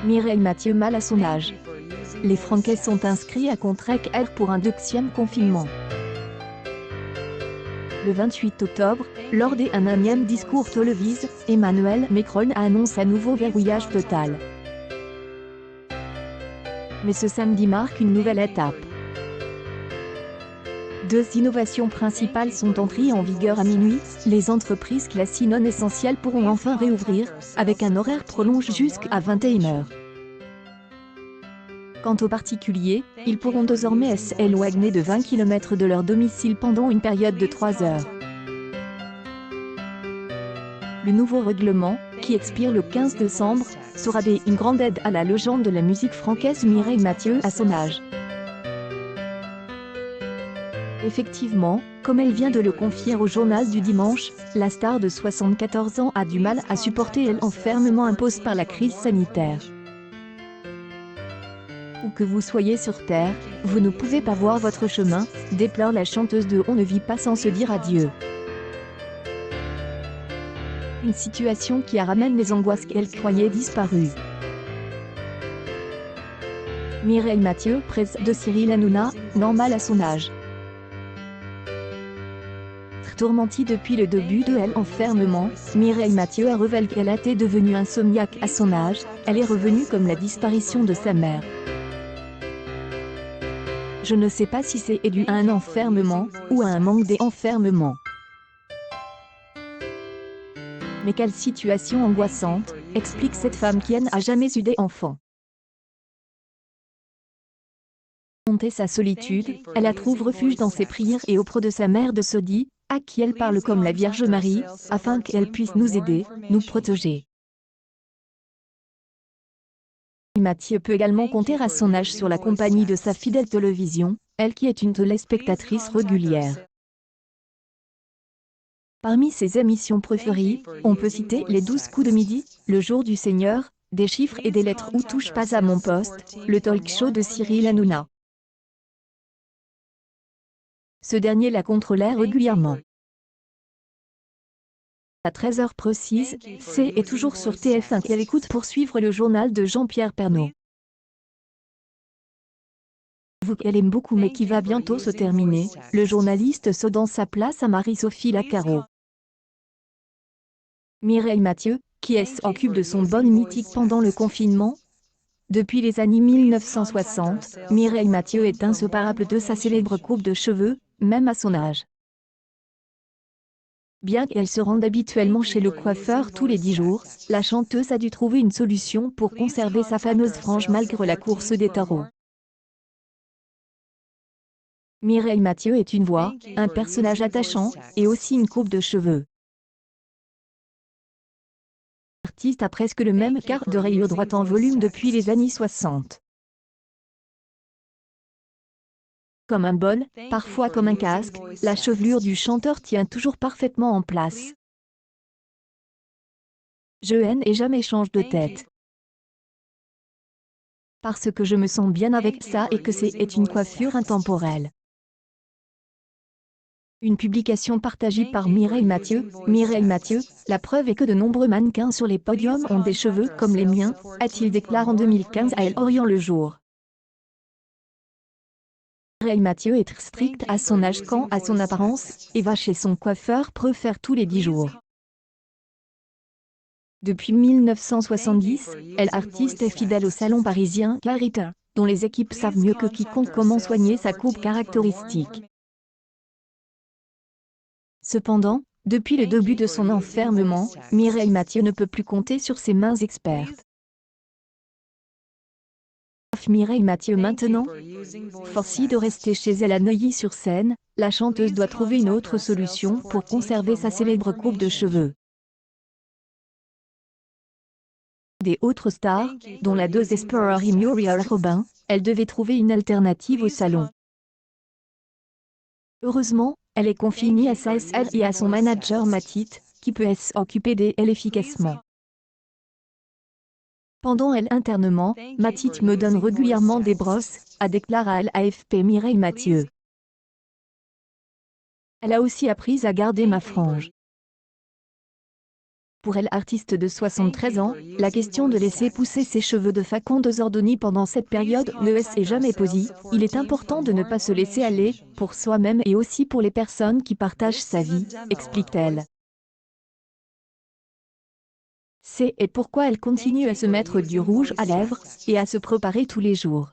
Mireille Mathieu mal à son âge. Les Franquais sont inscrits à Contrec-R pour un 2e confinement. Le 28 octobre, lors d'un énième discours télévisé, Emmanuel Macron annonce un nouveau verrouillage total. Mais ce samedi marque une nouvelle étape. 2 innovations principales sont entrées en vigueur à minuit. Les entreprises classées non essentielles pourront enfin réouvrir, avec un horaire prolongé jusqu'à 21 h. Quant aux particuliers, ils pourront désormais s'éloigner de 20 km de leur domicile pendant une période de 3 heures. Le nouveau règlement, qui expire le 15 décembre, sera une grande aide à la légende de la musique francaise Mireille Mathieu à son âge. Effectivement, comme elle vient de le confier au journal du dimanche, la star de 74 ans a du mal à supporter l'enfermement imposé par la crise sanitaire. Où que vous soyez sur Terre, vous ne pouvez pas voir votre chemin, déplore la chanteuse de On ne vit pas sans se dire adieu. Une situation qui ramène les angoisses qu'elle croyait disparues. Mireille Mathieu, presse de Cyril Hanouna, normal à son âge. Tourmentée depuis le début de l'enfermement, Mireille Mathieu a révélé qu'elle était devenue insomniaque à son âge. Elle est revenue comme la disparition de sa mère. Je ne sais pas si c'est dû à un enfermement, ou à un manque d'enfermement. Mais quelle situation angoissante, explique cette femme qui n'a jamais eu d'enfant. Monter sa solitude, elle a trouvé refuge dans ses prières et auprès de sa mère de Sodie, à qui elle parle comme la Vierge Marie, afin qu'elle puisse nous aider, nous protéger. Mathieu peut également compter à son âge sur la compagnie de sa fidèle télévision, elle qui est une téléspectatrice régulière. Parmi ses émissions préférées, on peut citer les 12 coups de midi, Le jour du Seigneur, Des chiffres et des lettres ou Touche pas à mon poste, le talk show de Cyril Hanouna. Ce dernier la contrôlait régulièrement. À 13 h précises, c'est toujours sur TF1 qu'elle écoute pour suivre le journal de Jean-Pierre Pernaut. Qu'elle aime beaucoup mais qui va bientôt se terminer, le journaliste cédant sa place à Marie-Sophie Lacaro. Mireille Mathieu, qui s'occupe de son bon mythique pendant le confinement. Depuis les années 1960, Mireille Mathieu est inséparable de sa célèbre coupe de cheveux, même à son âge. Bien qu'elle se rende habituellement chez le coiffeur tous les 10 jours, la chanteuse a dû trouver une solution pour conserver sa fameuse frange malgré la course des taureaux. Mireille Mathieu est une voix, un personnage attachant, et aussi une coupe de cheveux. L'artiste a presque le même quart de rayure droite en volume depuis les années 60. Comme un bol, parfois comme un casque, la chevelure du chanteur tient toujours parfaitement en place. Je haine et jamais change de tête. Parce que je me sens bien avec ça et que c'est une coiffure intemporelle. Une publication partagée par Mireille Mathieu. Mireille Mathieu, la preuve est que de nombreux mannequins sur les podiums ont des cheveux comme les miens, a-t-il déclaré en 2015 à Elle Orient le Jour. Mireille Mathieu est stricte à son âge quant à son apparence, et va chez son coiffeur préfère tous les 10 jours. Depuis 1970, elle artiste est fidèle au salon parisien Carita, dont les équipes savent mieux que quiconque comment soigner sa coupe caractéristique. Cependant, depuis le début de son enfermement, Mireille Mathieu ne peut plus compter sur ses mains expertes. Mireille Mathieu maintenant, forcée de rester chez elle à Neuilly-sur-Seine, la chanteuse doit trouver une autre solution pour conserver sa célèbre coupe de cheveux. Des autres stars, dont la désespérée Muriel Robin, elle devait trouver une alternative au salon. Heureusement, elle est confiée à sa SL et à son manager Matit, qui peut s'occuper d'elle efficacement. Pendant l'internement, Matit me donne régulièrement des brosses, a déclaré à l'AFP Mireille Mathieu. Elle a aussi appris à garder ma frange. Pour elle, artiste de 73 ans, la question de laisser pousser ses cheveux de Faconde Zordoni pendant cette période ne s'est jamais posée. Il est important de ne pas se laisser aller, pour soi-même et aussi pour les personnes qui partagent sa vie, explique-t-elle. C'est et pourquoi elle continue à se mettre du rouge à lèvres et à se préparer tous les jours.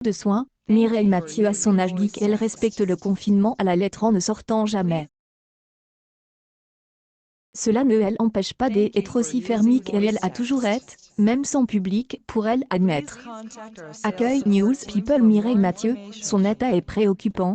De soins, Mireille Mathieu à son âge dit qu'elle respecte le confinement à la lettre en ne sortant jamais. Cela ne l'empêche pas d'être aussi fermée qu'elle a toujours été, même sans public, pour elle admettre. Accueil News People Mireille Mathieu, son état est préoccupant.